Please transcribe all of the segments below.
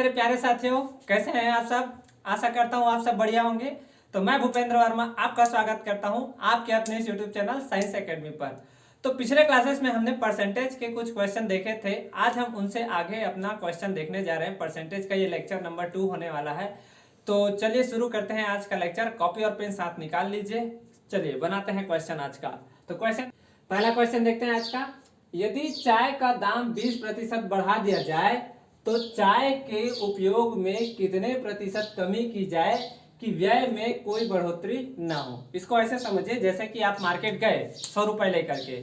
मेरे प्यारे साथियों, कैसे हैं आप सब। आशा करता हूँ आप सब बढ़िया होंगे। तो मैं भूपेंद्र वर्मा आपका स्वागत करता हूँ आपके अपने इस यूट्यूब चैनल साइंस एकेडमी पर। तो पिछले क्लासेस में हमने परसेंटेज के कुछ क्वेश्चन देखे थे। आज हम उनसे आगे अपना क्वेश्चन देखने जा रहे हैं। परसेंटेज का ये लेक्चर नंबर 2 होने वाला है। तो चलिए शुरू करते हैं आज का लेक्चर। कॉपी और पेन साथ निकाल लीजिए। चलिए बनाते हैं क्वेश्चन आज का। तो पहला क्वेश्चन देखते हैं आज का। यदि चाय का दाम 20% बढ़ा दिया जाए तो चाय के उपयोग में कितने प्रतिशत कमी की जाए कि व्यय में कोई बढ़ोतरी ना हो। इसको ऐसे समझिए जैसे कि आप मार्केट गए 100 रुपए लेकर के।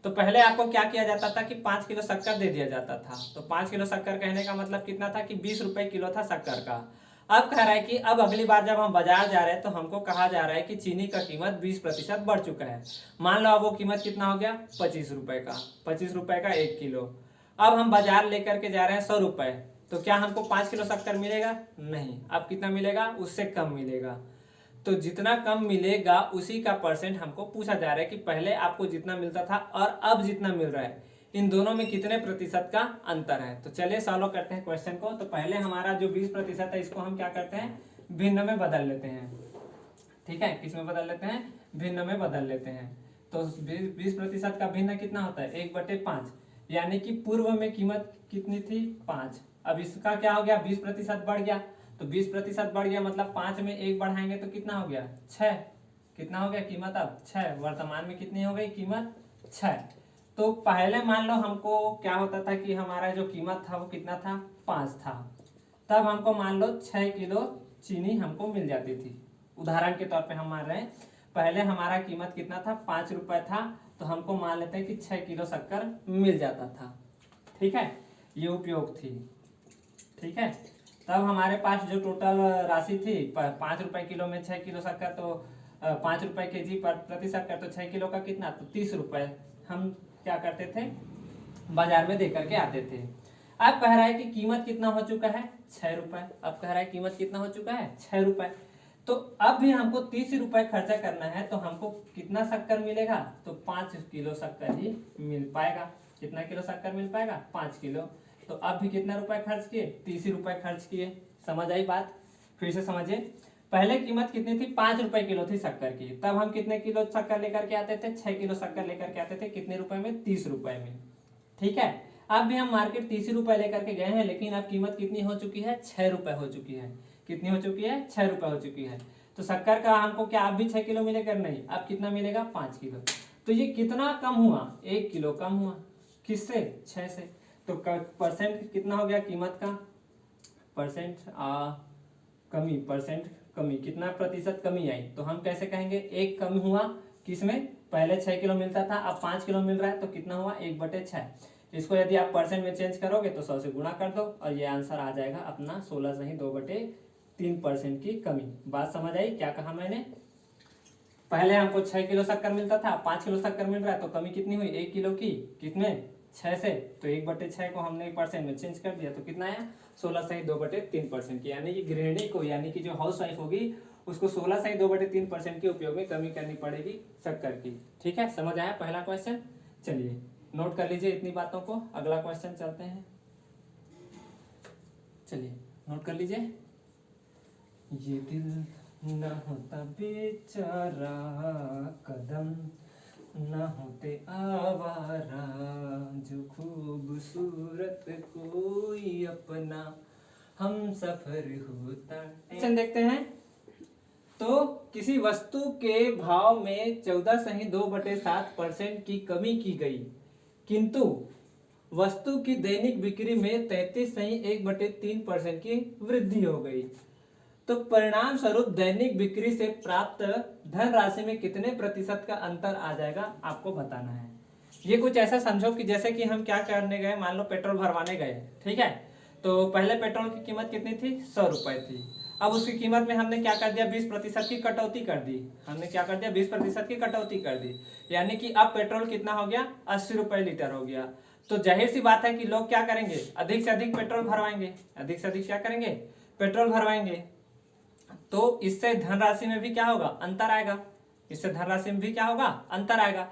तो पहले आपको क्या किया जाता था कि 5 किलो शक्कर दे दिया जाता था। तो 5 किलो शक्कर कहने का मतलब कितना था कि 20 रुपए किलो था शक्कर का। अब कह रहा है कि अब अगली बार जब हम बाजार जा रहे हैं तो हमको कहा जा रहा है कि चीनी का कीमत 20% बढ़ चुका है। मान लो अब वो कीमत कितना हो गया, 25 रुपए का। 25 रुपए का 1 किलो। अब हम बाजार लेकर के जा रहे हैं 100 रुपए। तो क्या हमको 5 किलो शक्कर मिलेगा? नहीं। अब कितना मिलेगा? उससे कम मिलेगा। तो जितना कम मिलेगा उसी का परसेंट हमको पूछा जा रहा है कि पहले आपको जितना मिलता था और अब जितना मिल रहा है, इन दोनों में कितने प्रतिशत का अंतर है। तो चलिए सॉल्व करते हैं क्वेश्चन को। तो पहले हमारा जो 20% है इसको हम क्या करते हैं, भिन्न में बदल लेते हैं। ठीक है, किस में बदल लेते हैं? भिन्न में बदल लेते हैं। तो 20% का भिन्न कितना होता है? 1/5। यानी कि पूर्व में कीमत कितनी थी? 5। अब इसका क्या हो गया, 20% बढ़ गया। तो 20% बढ़ गया मतलब 5 में 1 बढ़ाएंगे तो कितना हो गया? 6। कितना हो गया कीमत? अब 6। वर्तमान में कितनी हो गई कीमत? 6। तो पहले मान लो हमको क्या होता था कि हमारा जो कीमत था वो कितना था? 5 था। तब हमको मान लो 6 किलो चीनी हमको मिल जाती थी। उदाहरण के तौर पे हम मान रहे हैं पहले हमारा कीमत कितना था? 5 रुपए था। तो हमको मान लेते हैं कि 6 किलो शक्कर मिल जाता था। ठीक है, ये उपयोग थी। ठीक है, तब हमारे पास जो टोटल राशि थी 5 रुपए किलो में 6 किलो शक्कर, तो 5 रुपए के जी प्रति शक्कर, तो 6 किलो का कितना? तो 30 रुपए हम क्या करते थे, बाजार में दे करके आते थे। अब कह रहा है कि कीमत कितना हो चुका है? 6 रुपए। अब कह रहा है कीमत कितना हो चुका है? 6 रुपए। तो अब भी हमको 30 रुपए खर्चा करना है। तो हमको कितना शक्कर मिलेगा? तो 5 किलो शक्कर ही मिल पाएगा। कितना किलो शक्कर मिल पाएगा? 5 किलो। तो अब भी कितना रुपए खर्च किए? 30 रुपए खर्च किए। समझ आई बात? फिर से समझिए। पहले कीमत कितनी थी? 5 रुपए किलो थी शक्कर की। तब हम कितने किलो शक्कर लेकर के आते थे? 6 किलो शक्कर लेकर के आते थे। कितने रुपए में? 30 रुपए में। ठीक है, अब भी हम मार्केट 30 रुपए लेकर के गए हैं, लेकिन अब कीमत कितनी हो चुकी है? 6 रुपए हो चुकी है। कितनी हो चुकी है? 6 रुपए हो चुकी है। तो शक्कर का हमको क्या अब भी 6 किलो मिलेगा? नहीं। अब कितना मिलेगा? 5 किलो। तो ये कितना कम हुआ? 1 किलो कम हुआ। किससे? 6 से। तो परसेंट कितना हो गया कीमत का? परसेंट कमी कितना प्रतिशत कमी आई? तो हम कैसे कहेंगे? 1 कम हुआ। किसमें? पहले 6 किलो मिलता था, अब 5 किलो मिल रहा है। तो कितना हुआ? 1/6। इसको यदि आप परसेंट में चेंज करोगे तो 100 से गुणा कर दो और ये आंसर आ जाएगा अपना 16 से ही 2/3% की कमी। बात समझ आई? क्या कहा मैंने? पहले हमको 6 किलो शक्कर मिलता था, 5 किलो शक्कर मिल रहा है। तो कमी कितनी हुई? 1 किलो की। कितने? 6 से। तो 1/6 को हमने परसेंट में चेंज कर दिया। तो कितना आया? 16 से ही 2/3% की। यानी कि गृहिणी को, यानी कि जो हाउस वाइफ होगी, उसको 16 से ही 2/3% के उपयोग में कमी करनी पड़ेगी शक्कर की। ठीक है, समझ आया पहला क्वेश्चन? चलिए नोट कर लीजिए इतनी बातों को। अगला क्वेश्चन चलते हैं। चलिए नोट कर लीजिए। ये दिल न होता बेचारा, कदम न होते आवारा, जो खूबसूरत कोई अपना हम सफर होता। क्वेश्चन देखते हैं। तो किसी वस्तु के भाव में 14 से ही 2/7% की कमी की गई, किंतु वस्तु की दैनिक बिक्री में 33 से ही 1/3% की वृद्धि हो गई। तो परिणाम स्वरूप दैनिक बिक्री से प्राप्त धन राशि में कितने प्रतिशत का अंतर आ जाएगा, आपको बताना है। ये कुछ ऐसा समझो कि जैसे कि हम क्या करने गए, मान लो पेट्रोल भरवाने गए। ठीक है, तो पहले पेट्रोल की कीमत कितनी थी? 100 रुपए थी। अब उसकी कीमत में हमने क्या कर दिया? 20% की कटौती कर दी। हमने क्या कर दिया? 20% की कटौती कर दी। यानी कि अब पेट्रोल कितना हो गया? 80 रुपए लीटर हो गया। तो जाहिर सी बात है कि लोग क्या करेंगे? अधिक से अधिक पेट्रोल भरवाएंगे। अधिक से अधिक क्या करेंगे? पेट्रोल भरवाएंगे। तो इससे धनराशि में भी क्या होगा? अंतर आएगा। इससे धनराशि में भी क्या होगा? अंतर आएगा।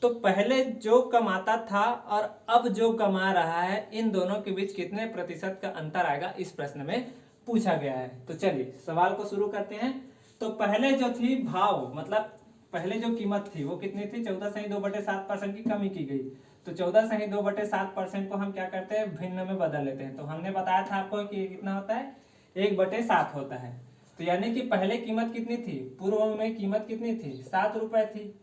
तो पहले जो कमाता था और अब जो कमा रहा है, इन दोनों के बीच कितने प्रतिशत का अंतर आएगा, इस प्रश्न में पूछा गया है। तो चलिए सवाल को शुरू करते हैं। तो पहले जो थी भाव, मतलब पहले जो कीमत थी वो कितनी थी, 14.2/7% की कमी की गई। तो 14.2/7% को हम क्या करते हैं, भिन्न में बदल लेते हैं। तो हमने बताया था आपको कि कितना होता है, 1/7 होता है। तो यानी कि पहले कीमत कितनी थी, पूर्व में कीमत कितनी थी, 7 रुपए थी।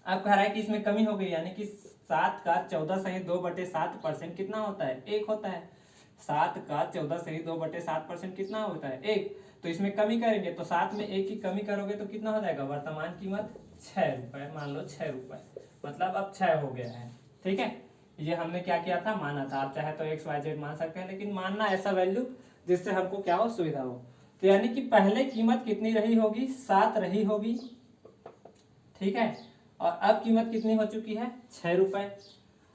अब कह रहा है कि इसमें कमी हो गई, यानी कि 7 का 14.2/7% कितना होता है, 1 होता है। 7 का 14.2/7% कितना होता है, 1। तो इसमें कमी करेंगे तो 7 में 1 की कमी करोगे तो कितना हो जाएगा, वर्तमान कीमत 6 रुपए, मान लो 6 रुपए, मतलब अब 6 हो गया है। ठीक है, ये हमने क्या किया था, माना था। आप चाहे तो XYZ मान सकते हैं, लेकिन मानना ऐसा वैल्यू जिससे हमको क्या हो, सुविधा हो। तो यानी कि पहले कीमत कितनी रही होगी, 7 रही होगी। ठीक है, और अब कीमत कितनी हो चुकी है, 6 रुपए।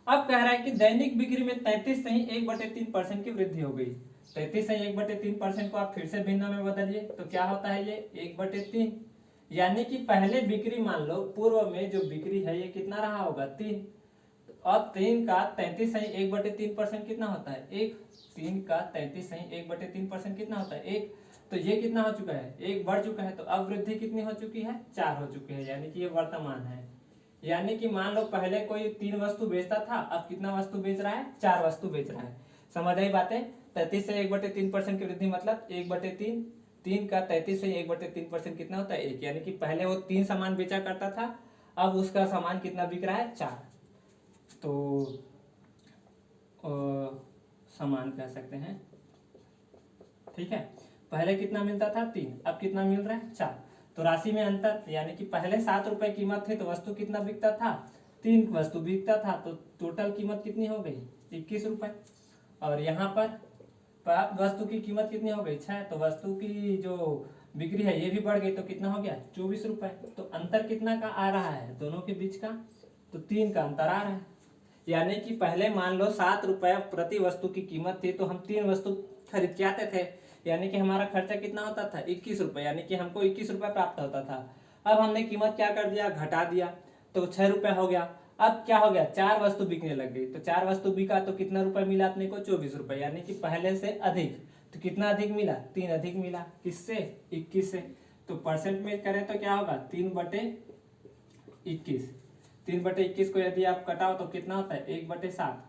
अब कह रहा है कि दैनिक बिक्री में 33.1/3% की वृद्धि हो गई। 33.1/3% को आप फिर से भिन्न में बदलिए तो क्या होता है, ये 1/3। यानी कि पहले बिक्री, मान लो पूर्व में जो बिक्री है ये कितना रहा होगा, 3। अब 3 का 33.1/3% कितना होता है, 1। 3 का 33.1/3% कितना होता है, 1। तो ये कितना हो चुका है, 1 बढ़ चुका है। तो अब वृद्धि कितनी हो चुकी है, 4 हो चुकी है, यानी कि ये वर्तमान है। यानी कि मान लो पहले कोई 3 वस्तु बेचता था, अब कितना वस्तु बेच रहा है, 4 वस्तु बेच रहा है। समझ आई बातें। 33 से 1/3% की वृद्धि मतलब 1/3। 3 का 33 से 1/3% कितना होता है, 1। यानी कि पहले वो 3 सामान बेचा करता था, अब उसका सामान कितना बिक रहा है, 4। तो सामान कह सकते हैं। ठीक है, पहले कितना मिलता था, 3, अब कितना मिल रहा है, 4। तो राशि में अंतर, यानी कि पहले 7 रुपए कीमत थी तो वस्तु कितना बिकता था, 3 वस्तु बिकता था। तो टोटल कीमत कितनी हो गई, 21 रुपए। और यहाँ पर वस्तु की कीमत कितनी हो गई, 6। तो वस्तु की जो बिक्री है ये भी बढ़ गई, तो कितना हो गया, 24 रुपए। तो अंतर कितना का आ रहा है दोनों के बीच का, तो 3 का अंतर आ रहा है। यानी कि पहले मान लो 7 रुपए प्रति वस्तु की कीमत थी, तो हम 3 वस्तु खरीद के आते थे, यानी कि हमारा खर्चा कितना होता था, 21 रुपए, यानी कि हमको 21 रुपए प्राप्त होता था। अब हमने कीमत क्या कर दिया, घटा दिया, तो 6 रुपए हो गया। अब क्या हो गया, 4 वस्तु बिकने लग गई। तो 4 वस्तु बिका तो कितना रुपए मिला अपने को, 24 रुपए, यानी कि पहले से अधिक। तो कितना अधिक मिला, 3 अधिक मिला, किससे, 21 से। तो परसेंट में करें तो क्या होगा, 3/21। 3/21 को यदि आप कटाओ तो कितना होता है, 1/7।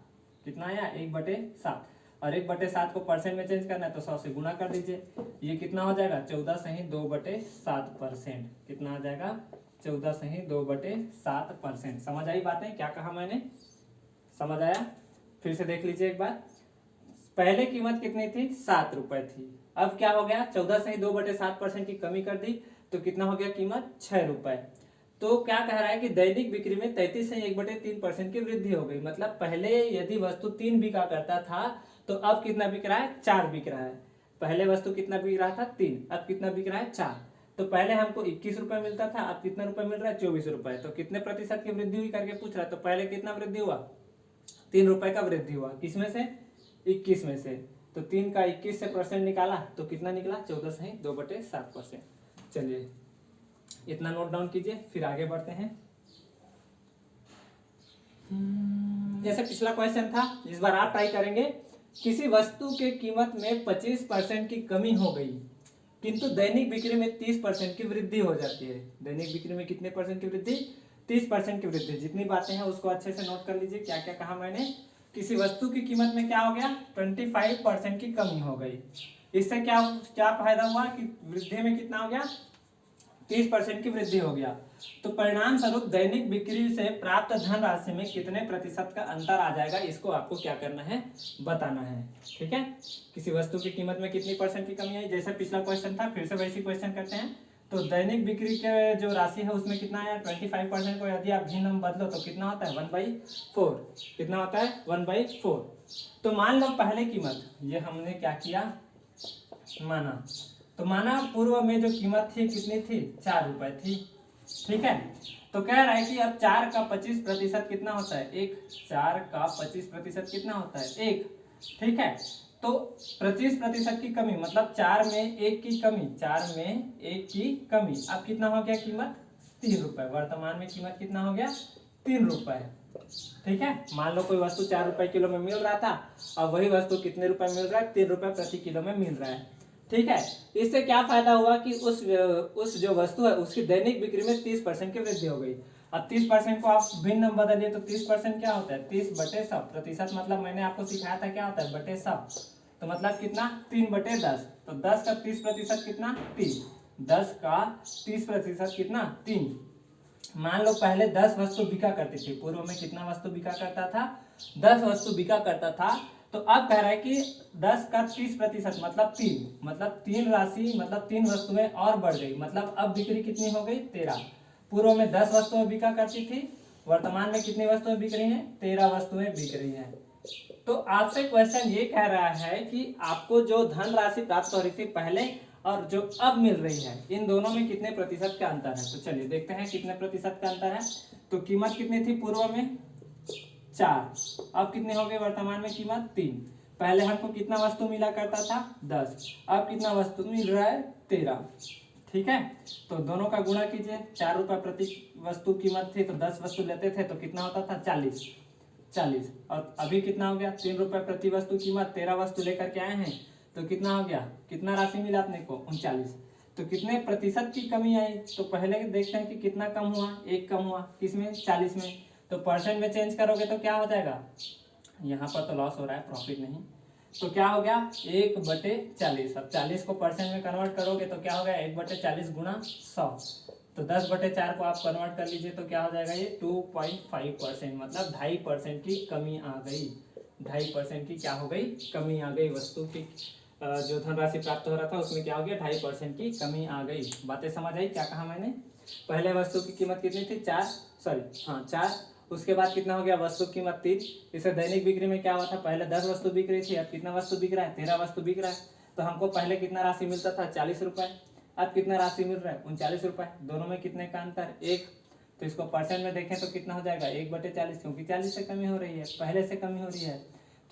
कितना आया, 1/7। और 1/7 को परसेंट में चेंज करना है तो 100 से गुना कर दीजिए। ये कितना हो जाएगा, 14.2/7%। कितना आ जाएगा, 14.2/7%। समझ आई बातें, क्या कहा मैंने, समझ आया। फिर से देख लीजिए एक बार। पहले कीमत कितनी थी, 7 रुपए थी। अब क्या हो गया, 14.2/7% की कमी कर दी तो कितना हो गया, कीमत 6 रुपए। तो क्या कह रहा है कि दैनिक बिक्री में 33.1/3% की वृद्धि हो गई। मतलब पहले यदि वस्तु 3 बिका करता था तो अब कितना बिक रहा है, 4 बिक रहा है। पहले वस्तु कितना बिक रहा था, 3, अब कितना बिक रहा है, 4। तो पहले हमको 21 रुपए मिलता था, अब कितना रुपए मिल रहा है, 24 रुपए। तो कितने प्रतिशत की वृद्धि हुई करके पूछ रहा है। तो पहले कितना वृद्धि हुआ, 3 रुपए का वृद्धि हुआ, किसमें से, 21 में से। तो 3 का 21 से परसेंट निकाला तो कितना निकला, 14.2/7%। चलिए इतना नोट डाउन कीजिए, फिर आगे बढ़ते हैं। जैसे पिछला क्वेश्चन था, इस बार आप ट्राई करेंगे। किसी वस्तु के कीमत में 25% की कमी हो गई, किंतु दैनिक बिक्री में 30% की वृद्धि हो जाती है। दैनिक बिक्री में कितने परसेंट की वृद्धि, 30% की वृद्धि। जितनी बातें हैं उसको अच्छे से नोट कर लीजिए। क्या क्या कहा मैंने, किसी वस्तु की कीमत में क्या हो गया, 25% की कमी हो गई। इससे क्या क्या फायदा हुआ कि वृद्धि में कितना हो गया, 30% की वृद्धि हो गया। तो परिणाम स्वरूप दैनिक बिक्री से प्राप्त धनराशि में कितने प्रतिशत का अंतर आ जाएगा, इसको आपको क्या करना है, बताना है। ठीक है, किसी वस्तु की कीमत में कितनी परसेंट की कमी आई, जैसे पिछला क्वेश्चन था, फिर से वैसी क्वेश्चन करते हैं। तो दैनिक बिक्री के जो राशि है उसमें कितना आया, 25% को यदि आप भिन्न में बदलो तो कितना होता है, 1/4। कितना होता है, 1/4। तो मान लो पहले कीमत, ये हमने क्या किया, माना। तो माना पूर्व में जो कीमत थी कितनी थी, 4 रुपए थी। ठीक है, तो कह रहा है कि अब 4 का 25% कितना होता है, 1। 4 का 25% कितना होता है, 1। ठीक है, तो 25% की कमी मतलब 4 में 1 की कमी, 4 में 1 की कमी। अब कितना हो गया कीमत, 3 रुपए। वर्तमान में कीमत कितना हो गया, ₹3। ठीक है, मान लो कोई वस्तु 4 रुपए किलो में मिल रहा था और वही वस्तु कितने रुपए मिल रहा है, ₹3 प्रति किलो में मिल रहा है। ठीक है, इससे क्या फायदा हुआ कि उस जो वस्तु है उसकी दैनिक बिक्री में 30% की वृद्धि हो गई। अब 30% को आप भिन्न में बदलिए तो 30% क्या होता है, 30/100 प्रतिशत, मतलब मैंने आपको सिखाया था क्या होता है, बटे 100, तो मतलब कितना, 3/10। तो 10 का 30% कितना, 3। 10 का 30% कितना, 3। मान लो पहले 10 वस्तु बिका करती थी, पूर्व में कितना वस्तु बिका करता था, 10 वस्तु बिका करता था। तो अब कह रहा है कि 10 का 30% मतलब 3, मतलब 3 राशि, मतलब 3 वस्तुएं और बढ़ गई, मतलब अब बिक्री कितनी हो गई, 13। पूर्व में 10 वस्तुएं बिका करती थी, वर्तमान में कितनी वस्तुएं बिक रही हैं, 13 वस्तुएं बिक रही हैं। तो आपसे क्वेश्चन ये कह रहा है कि आपको जो धन राशि प्राप्त हो रही थी पहले और जो अब मिल रही है, इन दोनों में कितने प्रतिशत का अंतर है। तो चलिए देखते हैं कितने प्रतिशत का अंतर है। तो कीमत कितनी थी पूर्व में, 4, अब कितने हो गए वर्तमान में, कीमत 3। पहले हमको कितना वस्तु मिला करता था, 10, अब कितना वस्तु मिल रहा है, 13। ठीक है, तो दोनों का गुणा कीजिए, 4 रुपए प्रति वस्तु कीमत थी, तो 10 वस्तु लेते थे तो कितना होता था, 40। और अभी कितना हो गया, 3 रुपए प्रति वस्तु कीमत, 13 वस्तु लेकर के आए हैं, तो कितना हो गया, कितना राशि मिला अपने को, 39। तो कितने प्रतिशत की कमी आई, तो पहले देखते हैं कि कितना कम हुआ, 1 कम हुआ, किसमें, 40 में। तो परसेंट में चेंज करोगे तो क्या हो जाएगा, यहाँ पर तो लॉस हो रहा है, प्रॉफिट नहीं, तो क्या हो गया, 1/40। अब 40 को परसेंट में कन्वर्ट करोगे तो क्या हो गया, 1/40 गुणा 100। तो 10/4 को आप कन्वर्ट कर लीजिए तो क्या हो जाएगा, ये 2.5%, मतलब 2.5% की कमी आ गई। 2.5% की क्या हो गई, कमी आ गई। वस्तु की जो धनराशि प्राप्त हो रहा था उसमें क्या हो गया, 2.5% की कमी आ गई। बातें समझ आई, क्या कहा मैंने। पहले वस्तु की कीमत कितनी थी, 4, उसके बाद कितना हो गया, वस्तु कीमत 3। इसे दैनिक बिक्री में क्या हुआ था, पहले 10 वस्तु बिक रही थी, अब कितना वस्तु बिक रहा है, 13 वस्तु बिक रहा है। तो हमको पहले कितना राशि मिलता था, 40 रुपए, अब कितना राशि मिल रहा है, 39 रुपए। दोनों में कितने का अंतर, 1। तो इसको परसेंट में देखें तो कितना हो जाएगा, 1/40, क्योंकि 40 से कमी हो रही है, पहले से कमी हो रही है।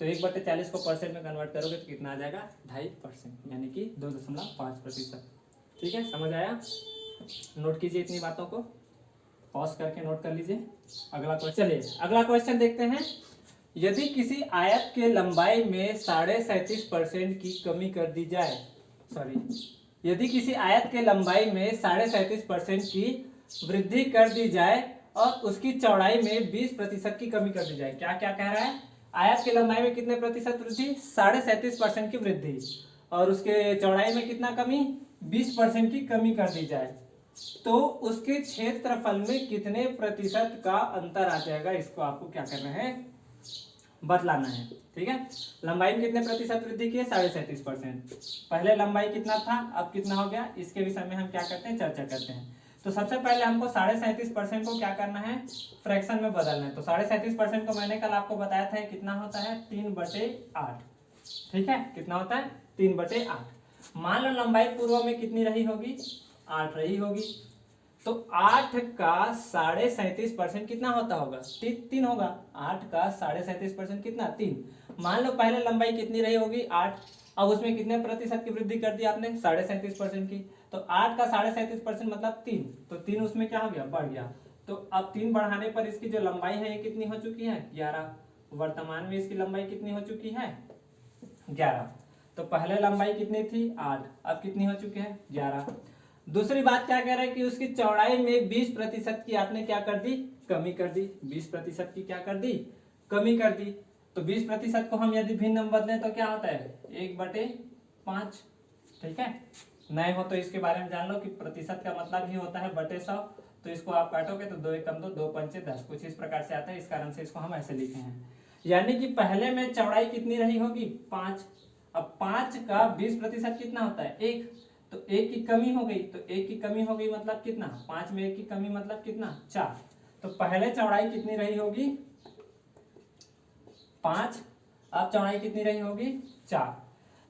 तो 1/40 को परसेंट में कन्वर्ट करोगे तो कितना आ जाएगा, 2.5%, यानी कि 2.5%। ठीक है, समझ आया। नोट कीजिए इतनी बातों को, पॉज करके नोट कर लीजिए। अगला क्वेश्चन, चलिए अगला क्वेश्चन देखते हैं। यदि किसी आयत के लंबाई में 37.5% की कमी कर दी जाए, यदि किसी आयत के लंबाई में 37.5% की वृद्धि कर दी जाए और उसकी चौड़ाई में 20% की कमी कर दी जाए। क्या क्या कह रहा है, आयत की लंबाई में कितने प्रतिशत वृद्धि, 37.5% की वृद्धि, और उसके चौड़ाई में कितना कमी, 20% की कमी कर दी जाए, तो उसके क्षेत्रफल में कितने प्रतिशत का अंतर आ जाएगा। इसको आपको क्या करना है, बतलाना है। ठीक है, लंबाई में कितने प्रतिशत वृद्धि की है, 37%। पहले लंबाई कितना था, अब कितना हो गया, इसके विषय में हम क्या करते हैं, चर्चा करते हैं। तो सबसे पहले हमको 37.5% को क्या करना है, फ्रैक्शन में बदलना है। तो 37% को मैंने कल आपको बताया था कितना होता है, 3/8। ठीक है, कितना होता है, 3/8। मान लो लंबाई पूर्व में कितनी रही होगी, 8 रही होगी, तो 8 का 37.5% कितना होता होगा, 3 होगा। 8 का 37.5% कितना, 3। मान लो पहले लंबाई कितनी रही होगी, 8, अब उसमें कितने प्रतिशत की वृद्धि कर दी आपने, 37.5% की। तो 8 का 37% मतलब 3, तो 3 उसमें क्या हो गया, बढ़ गया। तो अब 3 बढ़ाने पर इसकी जो लंबाई है ये कितनी हो चुकी है, 11। वर्तमान में इसकी लंबाई कितनी हो चुकी है, 11। तो पहले लंबाई कितनी थी, 8, अब कितनी हो चुकी है, 11। दूसरी बात क्या कह रहा है कि उसकी चौड़ाई में 20% की आपने क्या कर दी, कमी कर दी। 20% की क्या कर दी, कमी कर दी। तो 20% को हम यदि भिन्न में बदलें तो क्या होता है, 1/5। ठीक है, नए हो तो इसके बारे में जान लो कि प्रतिशत का मतलब ही होता है बटे 100। तो इसको आप काटोगे तो 2 एकम 2, 2 पंचे 10, कुछ इस प्रकार से आता है। इस कारण से इसको हम ऐसे लिखे हैं, यानी कि पहले में चौड़ाई कितनी रही होगी, 5। अब 5 का 20% कितना होता है, 1। तो 1 की कमी हो गई, तो 1 की कमी हो गई मतलब कितना, 5 में 1 की कमी मतलब कितना, 4। तो पहले चौड़ाई कितनी रही होगी, 5, अब चौड़ाई कितनी रही होगी, 4।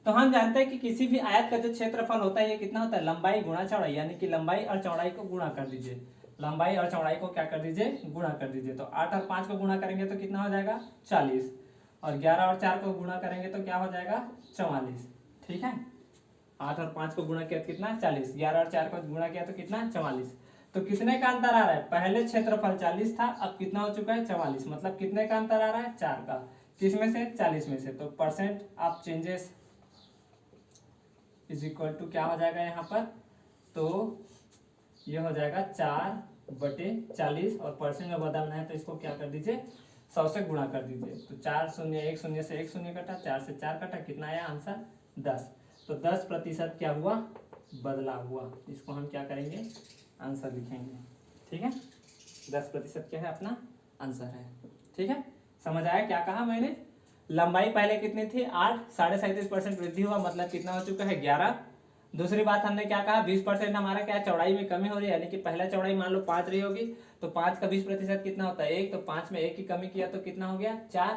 तो हम जानते हैं कि किसी भी आयत का जो क्षेत्रफल होता है ये कितना होता है, लंबाई गुणा चौड़ाई, यानी कि लंबाई और चौड़ाई को गुणा कर दीजिए। लंबाई और चौड़ाई को क्या कर दीजिए, गुणा कर दीजिए। तो 8 और 5 को गुणा करेंगे तो कितना हो जाएगा, 40, और 11 और 4 को गुणा करेंगे तो क्या हो जाएगा, 44। ठीक है, 8 और 5 को गुणा किया तो कितना, 40, 11 और 4 को गुणा किया तो कितना, 44। तो कितने का अंतर आ रहा है, पहले क्षेत्रफल 40 था, अब कितना हो चुका है 44, मतलब कितने का अंतर आ रहा है 4 का, किस में से 40 में से। तो percent of changes is equal to क्या हो जाएगा यहाँ पर, तो ये हो जाएगा 4/40 और परसेंट में बदलना है तो इसको क्या कर दीजिए 100 से गुणा कर दीजिए। तो 4 शून्य 1 शून्य से 1 शून्य कटा, 4 से 4 कटा, कितना आया आंसर 10। तो 10% क्या हुआ, बदलाव हुआ। इसको हम क्या करेंगे आंसर लिखेंगे, ठीक है। 10% क्या है अपना आंसर है, ठीक है। समझ आया क्या कहा मैंने। लंबाई पहले कितनी थी 8, 37.5% वृद्धि हुआ, मतलब कितना हो चुका है 11। दूसरी बात हमने क्या कहा 20% हमारा क्या चौड़ाई में कमी हो रही है, यानी कि पहला चौड़ाई मान लो 5 रही होगी, तो 5 का 20% कितना होता है 1, तो 5 में 1 की कमी किया तो कितना हो गया 4।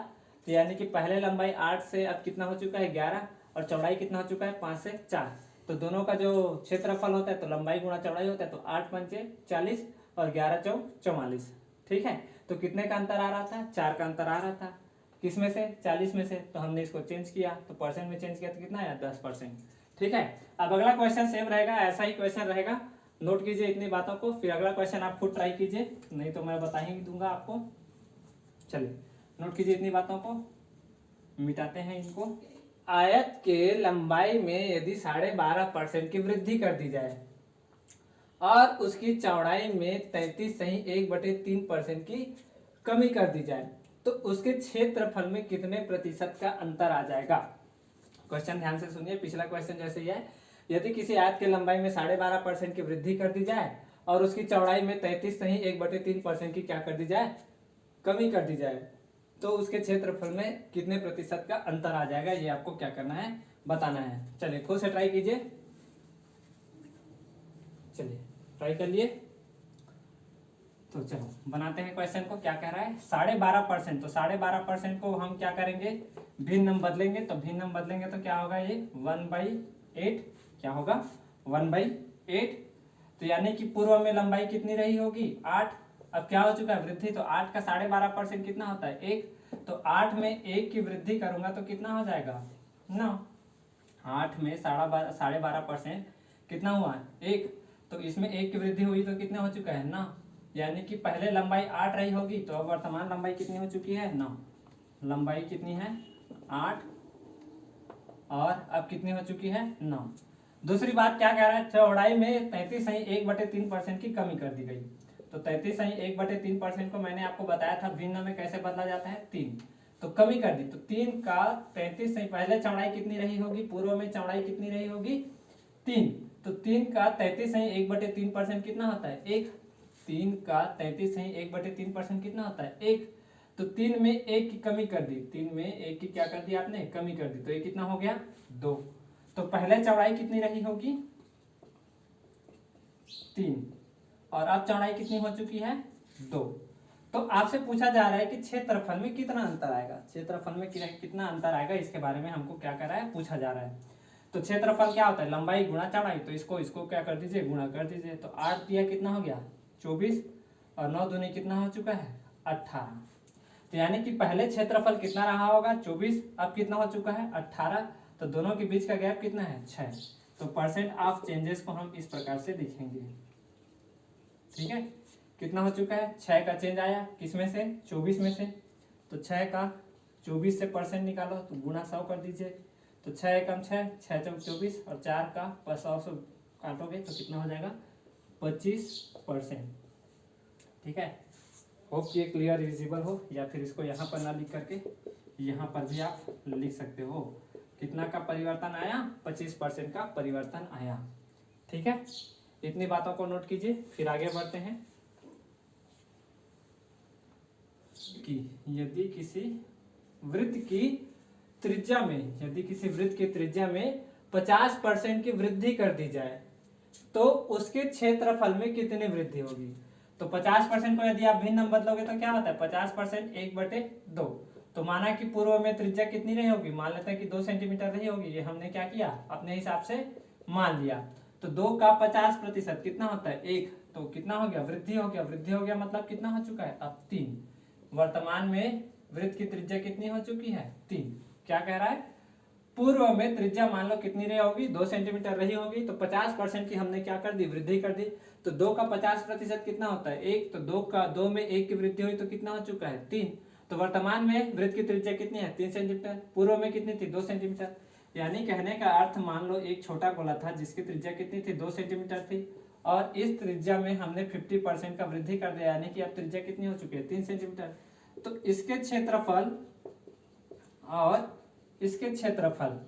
तो यानी कि पहले लंबाई 8 से अब कितना हो चुका है 11, और चौड़ाई कितना हो चुका है 5 से 4। तो दोनों का जो क्षेत्रफल होता है तो लंबाई गुणा चौड़ाई होता है, तो 8 पंचे 40 और 11 चौक 44, ठीक है। तो कितने का अंतर आ रहा था 4 का अंतर आ रहा था, किस में से 40 में से। तो हमने इसको चेंज किया, तो परसेंट में चेंज किया तो कितना आया 10%, ठीक है। अब अगला क्वेश्चन सेम रहेगा, ऐसा ही क्वेश्चन रहेगा, नोट कीजिए इतनी बातों को, फिर अगला क्वेश्चन आप खुद ट्राई कीजिए, नहीं तो मैं बता ही दूंगा आपको। चलिए नोट कीजिए इतनी बातों को, मिटाते हैं इनको। आयत के लंबाई में यदि 12.5% की वृद्धि कर दी जाए और उसकी चौड़ाई में 33.1/3% की कमी कर दी जाए, तो उसके क्षेत्रफल में कितने प्रतिशत का अंतर आ जाएगा। क्वेश्चन ध्यान से सुनिए, पिछला क्वेश्चन जैसे ही है, यदि किसी आयत की लंबाई में 12.5% की वृद्धि कर दी जाए और उसकी चौड़ाई में 33.1/3% की क्या कर दी जाए, कमी कर दी जाए, तो उसके क्षेत्रफल में कितने प्रतिशत का अंतर आ जाएगा, ये आपको क्या करना है बताना है। चलिए खुद से ट्राई कीजिए, चलिए ट्राई कर लिए। तो चलो बनाते हैं क्वेश्चन को, क्या कह रहा है 12.5%, तो 12.5% को हम क्या करेंगे भिन्न बदलेंगे, तो भिन्न बदलेंगे तो क्या होगा ये 1/8, क्या होगा 1/8। तो यानी कि पूर्व में लंबाई कितनी रही होगी 8, अब क्या हो चुका है वृद्धि, तो 8 का 12.5% कितना होता है 1, तो 8 में 1 की वृद्धि करूंगा तो कितना हो जाएगा 9। 8 में 12.5% कितना हुआ 1, तो इसमें 1 की वृद्धि हुई तो कितना हो चुका है 9, यानी कि पहले लंबाई 8 रही होगी, तो अब वर्तमान लंबाई कितनी हो चुकी है 9। लंबाई कितनी है 8 और अब कितनी हो चुकी है 9। दूसरी बात क्या कह रहा है, चौड़ाई में 33.1/3% की कमी कर दी गई, तो 33.1/3% को मैंने आपको बताया था भिन्न में कैसे बदला जाता है 3, तो कमी कर दी, तो 3 का 33, पहले चौड़ाई कितनी रही होगी, पूर्व में चौड़ाई कितनी रही होगी 3, तो 3 का 33.1/3% कितना होता है 1, 3 का 33.1/3% कितना होता है 1, तो 3 में 1 की कमी कर दी, 3 में 1 की क्या कर दी आपने कमी कर दी, तो ये कितना हो गया 2। तो पहले चौड़ाई कितनी रही होगी 3 और अब चौड़ाई कितनी हो चुकी है 2। तो आपसे पूछा जा रहा है कि क्षेत्रफल में कितना अंतर आएगा, क्षेत्रफल में कितना अंतर आएगा, इसके बारे में हमको क्या कर रहा है पूछा जा रहा है। तो क्षेत्रफल क्या होता है लंबाई गुणा चौड़ाई, तो इसको क्या कर दीजिए गुणा कर दीजिए, तो 8 दिया कितना हो गया 24 और 9 दूनी कितना हो चुका है 18। तो यानी कि पहले क्षेत्रफल कितना रहा होगा 24, अब कितना हो चुका है 18, तो दोनों के बीच का गैप कितना है 6। तो परसेंट ऑफ चेंजेस को हम इस प्रकार से लिखेंगे, ठीक है। कितना हो चुका है 6 का चेंज आया, किसमें से 24 में से, तो 6 का 24 से परसेंट निकालो तो गुणा 100 कर दीजिए, तो 6 एकम 6, 6 चौक 24 और 4 का 100 से काटोगे तो कितना हो जाएगा 25%, ठीक है। होप कि ये क्लियर विजिबल हो, या फिर इसको यहाँ पर ना लिख करके यहाँ पर भी आप लिख सकते हो। कितना का परिवर्तन आया 25% का परिवर्तन आया, ठीक है। इतनी बातों को नोट कीजिए, फिर आगे बढ़ते हैं कि यदि किसी वृत्त की त्रिज्या में 50% की वृद्धि कर दी जाए तो उसके क्षेत्रफल में कितनी वृद्धि होगी। तो 50% को यदि आप भिन्न बदलोगे तो क्या होता है 50% 1/2, तो माना कि पूर्व में त्रिज्या कितनी रही होगी, मान लेते हैं कि 2 सेंटीमीटर रही होगी, ये हमने क्या किया अपने हिसाब से मान लिया, तो 2 का 50% कितना होता है 1, तो कितना हो गया वृद्धि हो गया मतलब कितना हो चुका है अब 3। वर्तमान में वृत्त की त्रिज्या कितनी हो चुकी है 3। क्या कह रहा है पूर्व में त्रिज्या मान लो कितनी रही होगी, 2 सेंटीमीटर रही होगी, तो 50% की हमने क्या कर दी, वृद्धि कर दी। तो 2 का 50% कितना होता है, 1। तो 2 में 1 की वृद्धि हुई तो कितना हो चुका है, 3। तो वर्तमान में वृत्त की त्रिज्या कितनी है, 3 सेंटीमीटर। पूर्व में कितनी थी, 2 सेंटीमीटर। यानी कहने का अर्थ, मान लो एक छोटा गोला था जिसकी त्रिज्या कितनी थी, 2 सेंटीमीटर थी, और इस त्रिज्या में हमने 50% का वृद्धि कर दिया, यानी कि अब त्रिज्या कितनी हो चुकी है, 3 सेंटीमीटर। तो इसके क्षेत्रफल और इसके क्षेत्रफल,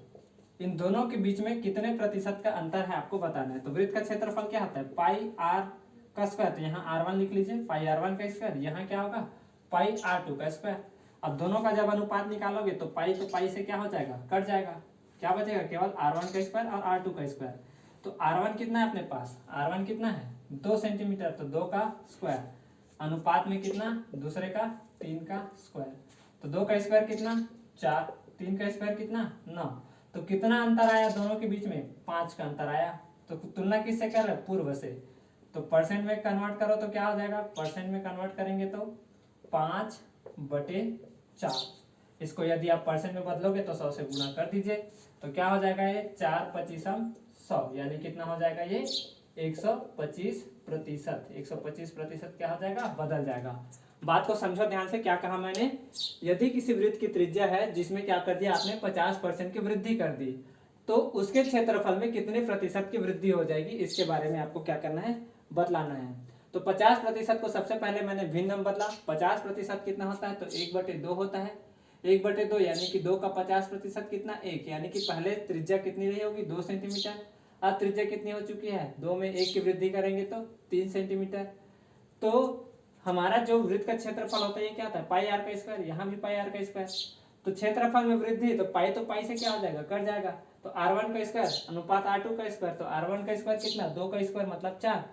इन दोनों के बीच में कितने प्रतिशत का अंतर है आपको बताना है। तो वृत्त का क्षेत्रफल क्या होता है, पाई आर का स्क्वायर। तो यहाँ R1 लिख लीजिए, पाई R1 का स्क्वायर। यहाँ क्या होगा, पाई R2 का स्क्वायर। अब दोनों का जब अनुपात निकालोगे तो पाई से क्या हो जाएगा, कट जाएगा। क्या बचेगा, केवल R1 का स्क्वायर और R2 का स्क्वायर। तो R1 कितना है अपने पास, R1 कितना है, 2 सेंटीमीटर। तो 2 का स्क्वायर अनुपात में कितना, दूसरे का 3 का स्क्वायर। तो 2 का स्क्वायर कितना, 4, 3 का स्क्वायर कितना, 9। तो कितना अंतर आया दोनों के बीच में, 5 का अंतर आया। तो तुलना किससे कर रहे हैं, पूर्व से। तो परसेंट में कन्वर्ट करो तो क्या हो जाएगा, परसेंट में कन्वर्ट करेंगे तो 5/4। इसको यदि आप परसेंट में बदलोगे तो 100 से गुणा कर दीजिए, तो क्या हो जाएगा, ये 4×25 100, यानी कितना हो जाएगा, ये 125%। 125% क्या हो जाएगा, बदल जाएगा। बात को समझो ध्यान से, क्या कहा मैंने, यदि किसी वृत्त की त्रिज्या है जिसमें क्या कर दिया आपने, 50% की वृद्धि कर दी, तो उसके क्षेत्रफल में कितने प्रतिशत की वृद्धि हो जाएगी, इसके बारे में आपको क्या करना है, बतलाना है। तो 50% को सबसे पहले मैंने भिन्न में बदला। 50% कितना होता है, तो 1/2 होता है। 1/2 यानी कि 2 का 50% कितना, 1। यानी कि पहले त्रिज्या कितनी रही होगी, 2 सेंटीमीटर। अब त्रिज्या कितनी हो चुकी है, 2 में 1 की वृद्धि करेंगे तो 3 सेंटीमीटर। तो हमारा जो वृत्त का क्षेत्रफल होता है ये क्या होता है, पाई आर का स्क्वायर। यहाँ भी पाई आर का स्क्वायर। तो क्षेत्रफल में वृद्धि, तो पाई से क्या हो जाएगा, कट जाएगा। तो R1 का स्क्वायर अनुपात R2 का स्क्वायर। तो R1 का स्क्वायर कितना, 2 का स्क्वायर मतलब 4,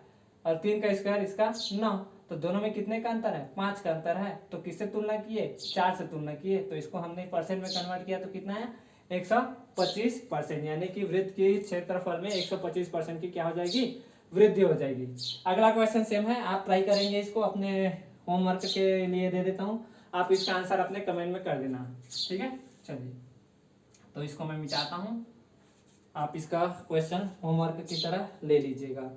और 3 का स्क्वायर इसका 9। तो दोनों में कितने का अंतर है, 5 का अंतर है। तो किससे तुलना किए, 4 से तुलना किए। तो इसको हमने परसेंट में कन्वर्ट किया तो कितना है, 125%। यानी कि वृत्त के क्षेत्रफल में 125% की क्या हो जाएगी, वृद्धि हो जाएगी। अगला क्वेश्चन सेम है, आप ट्राई करेंगे इसको, अपने होमवर्क के लिए दे देता हूं, आप इसका आंसर अपने कमेंट में कर देना, ठीक है। चलिए, तो इसको मैं मिटाता हूं, आप इसका क्वेश्चन होमवर्क की तरह ले लीजिएगा,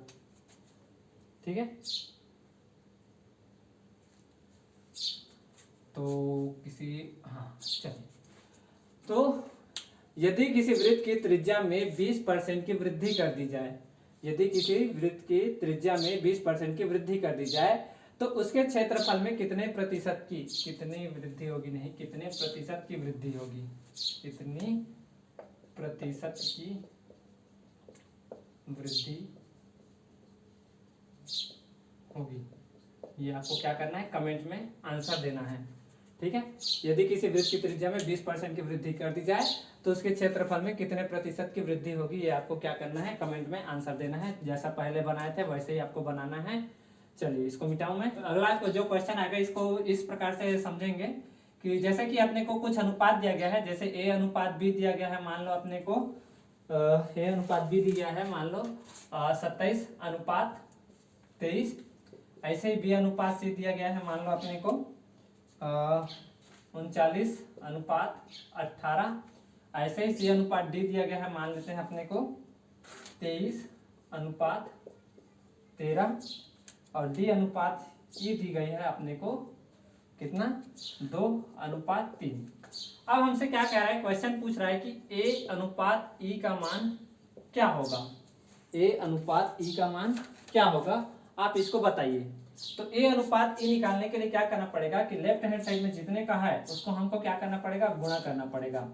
ठीक है। तो चलिए, तो यदि किसी वृत्त की त्रिज्या में 20% की वृद्धि कर दी जाए, यदि किसी वृत्त की त्रिज्या में 20% की वृद्धि कर दी जाए, तो उसके क्षेत्रफल में कितने प्रतिशत की, कितनी वृद्धि होगी, नहीं कितने प्रतिशत की वृद्धि होगी, कितनी प्रतिशत की वृद्धि होगी, ये आपको क्या करना है, कमेंट में आंसर देना है, ठीक है। यदि किसी वृत्त की त्रिज्या में 20% की वृद्धि कर दी जाए तो उसके क्षेत्रफल में कितने प्रतिशत की वृद्धि होगी, ये आपको क्या करना है, कमेंट में आंसर देना है। जैसा पहले बनाए थे वैसे ही आपको बनाना है। चलिए, इसको मिटाऊं मैं। तो अगला जो क्वेश्चन आएगा इसको इस प्रकार से समझेंगे कि जैसे कि अपने को कुछ अनुपात दिया गया है, जैसे A अनुपात B दिया गया है, मान लो अपने को A अनुपात B दिया है, मान लो 27:23। ऐसे ही B अनुपात C दिया गया है, मान लो अपने को 39:18। ऐसे ही C अनुपात D दिया गया है, मान लेते हैं अपने को 23:13, और D अनुपात E दी गई है अपने को कितना, 2:3। अब हमसे क्या कह रहा है, क्वेश्चन पूछ रहा है कि A अनुपात E का मान क्या होगा, A अनुपात E का मान क्या होगा, आप इसको बताइए। तो A अनुपात E निकालने के लिए क्या करना पड़ेगा कि लेफ्ट हैंड साइड में जितने का है उसको हमको क्या करना पड़ेगा, गुणा करना पड़ेगा।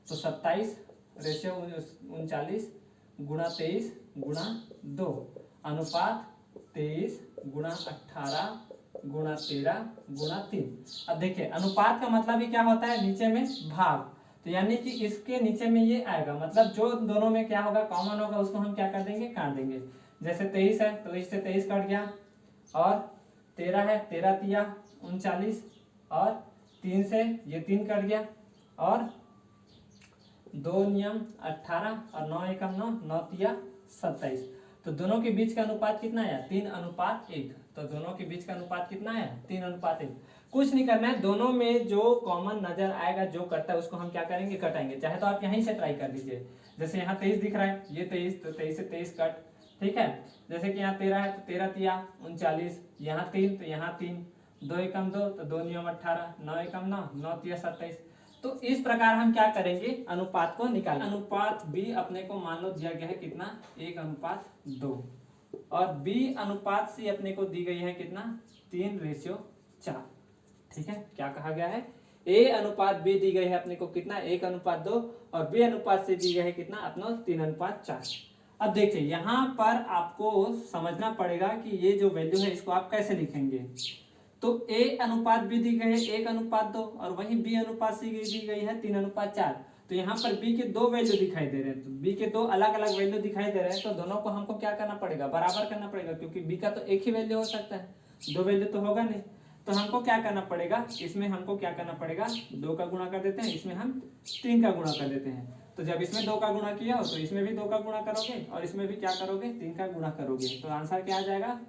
तो 27:39 गुणा 23 गुणा 2 अनुपात 23 गुणा 18 गुणा 13 गुणा 3। अब देखिए, अनुपात का मतलब ही क्या होता है, नीचे में भाग। तो यानी कि इसके नीचे में ये आएगा, मतलब जो दोनों में क्या होगा, कॉमन होगा, उसको हम क्या कर देंगे, काट देंगे। जैसे 23 है तो इससे 23 कट गया, और 13 है, 13×3 = 39, और 3 से ये 3 कट गया, और 2 नियम 18, और 9 एकम 9, 9 तिया 27। तो दोनों के बीच का अनुपात कितना आया, 3:1। तो दोनों के बीच का अनुपात कितना आया, 3:1। कुछ नहीं करना है, दोनों में जो कॉमन नजर आएगा जो करता है उसको हम क्या करेंगे, कटाएंगे। चाहे तो आप यहीं से ट्राई कर लीजिए, जैसे यहाँ 23 दिख रहा है, ये 23, तो 23 से 23 कट, ठीक है। जैसे कि यहाँ 13 है तो 13 तिया 39, यहाँ 3 तो यहाँ 3, 2 एकम 2 तो 2 नियम 18, 9 एकम 9, 9 तिया 27। तो इस प्रकार हम क्या करेंगे, अनुपात को निकालेंगे। अनुपात बी अपने को मान लो दिया गया है कितना, 1:2, और बी अनुपात सी अपने को दी गई है कितना, 3:4, ठीक है। क्या कहा गया है, ए अनुपात बी दी गई है अपने को कितना, 1:2, और बी अनुपात सी दी गई है कितना अपना 3:4। अब देखिए यहाँ पर आपको समझना पड़ेगा कि ये जो वैल्यू है इसको आप कैसे लिखेंगे। तो ए अनुपात बी दी गई है 1:2, और वहीं बी अनुपात सी दी गई है 3:4। तो यहाँ पर बी के दो वैल्यू दिखाई दे रहे हैं, तो बी के दो अलग अलग वैल्यू दिखाई दे रहे हैं, तो दोनों को हमको क्या करना पड़ेगा, बराबर करना पड़ेगा, क्योंकि बी का तो एक ही वैल्यू हो सकता है, दो वैल्यू तो होगा नहीं। तो हमको क्या करना पड़ेगा, इसमें हमको क्या करना पड़ेगा, 2 का गुणा कर देते हैं, इसमें हम 3 का गुणा कर देते हैं। तो जब इसमें 2 का गुणा किया हो तो इसमें भी 2 का गुणा करोगे, और इसमें भी क्या करोगे, 3 का गुणा करोगे। तो आंसर क्या आ जाएगा,